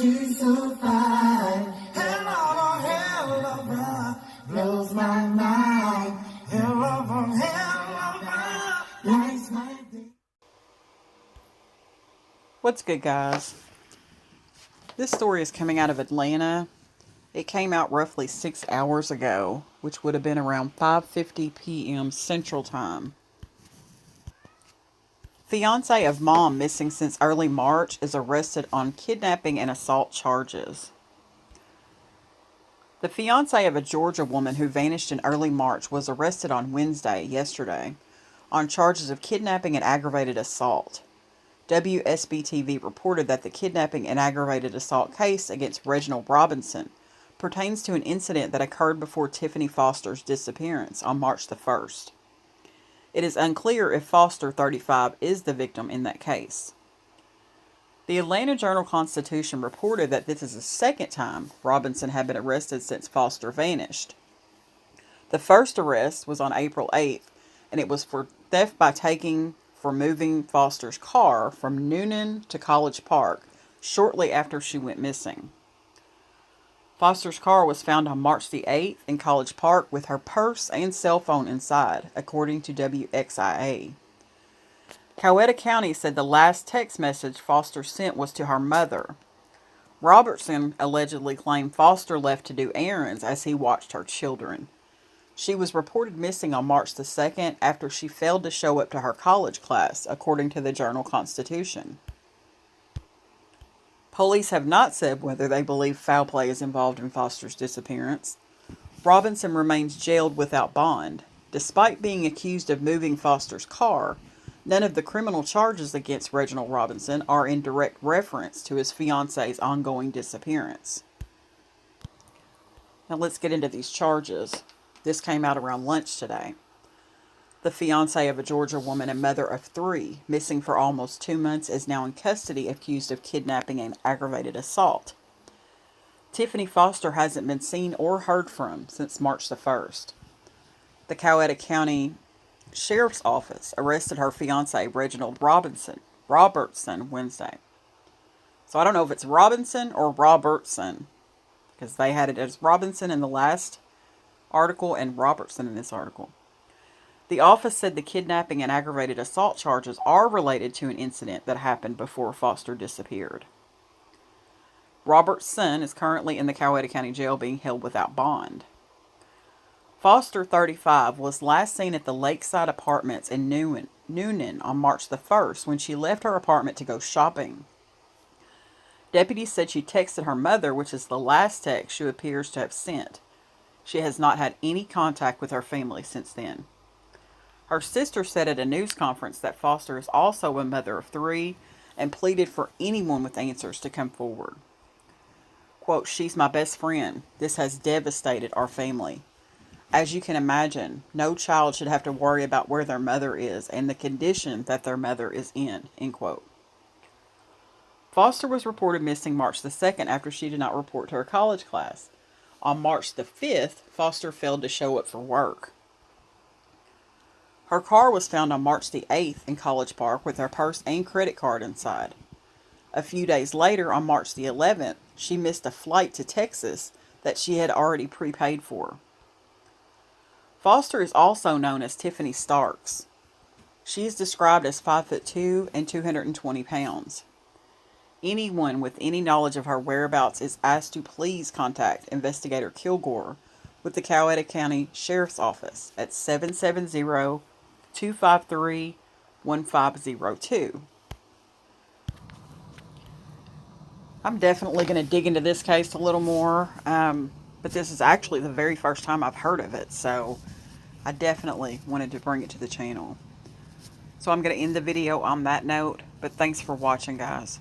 she's so fine. Hell of a blows my mind. Hell of a lights my day. What's good, guys? This story is coming out of Atlanta. It came out roughly 6 hours ago, which would have been around 5:50 p.m. Central Time. Fiance of mom missing since early March is arrested on kidnapping and assault charges. The fiance of a Georgia woman who vanished in early March was arrested on Wednesday, yesterday, on charges of kidnapping and aggravated assault. WSB-TV reported that the kidnapping and aggravated assault case against Reginald Robertson pertains to an incident that occurred before Tiffany Foster's disappearance on March the 1st. It is unclear if Foster, 35, is the victim in that case. The Atlanta Journal-Constitution reported that this is the second time Robinson had been arrested since Foster vanished. The first arrest was on April 8th, and it was for theft by moving Foster's car from Noonan to College Park shortly after she went missing. Foster's car was found on March the 8th in College Park with her purse and cell phone inside, according to WXIA. Coweta County said the last text message Foster sent was to her mother. Robertson allegedly claimed Foster left to do errands as he watched her children. She was reported missing on March the 2nd after she failed to show up to her college class, according to the Journal-Constitution. Police have not said whether they believe foul play is involved in Foster's disappearance. Robinson remains jailed without bond. Despite being accused of moving Foster's car, none of the criminal charges against Reginald Robertson are in direct reference to his fiance's ongoing disappearance. Now let's get into these charges. This came out around lunch today. The fiance of a Georgia woman and mother of 3, missing for almost 2 months, is now in custody accused of kidnapping and aggravated assault. Tiffany Foster hasn't been seen or heard from since March the 1st. The Coweta County Sheriff's Office arrested her fiance, Reginald Robertson Wednesday. So I don't know if it's Robinson or Robertson, because they had it as Robinson in the last article and Robertson in this article. The office said the kidnapping and aggravated assault charges are related to an incident that happened before Foster disappeared. Robertson is currently in the Coweta County Jail being held without bond. Foster, 35, was last seen at the Lakeside Apartments in Noonan on March the 1st when she left her apartment to go shopping. Deputies said she texted her mother, which is the last text she appears to have sent. She has not had any contact with her family since then. Her sister said at a news conference that Foster is also a mother of 3 and pleaded for anyone with answers to come forward. Quote, "She's my best friend. This has devastated our family. As you can imagine, no child should have to worry about where their mother is and the condition that their mother is in." End quote. Foster was reported missing March the 2nd after she did not report to her college class. On March the 5th, Foster failed to show up for work. Her car was found on March the 8th in College Park with her purse and credit card inside. A few days later, on March the 11th, she missed a flight to Texas that she had already prepaid for. Foster is also known as Tiffany Starks. She is described as 5'2" and 220 pounds. Anyone with any knowledge of her whereabouts is asked to please contact Investigator Kilgore with the Coweta County Sheriff's Office at 770-253-1502. I'm definitely going to dig into this case a little more, but this is actually the very first time I've heard of it, so I definitely wanted to bring it to the channel. So I'm going to end the video on that note, but thanks for watching, guys.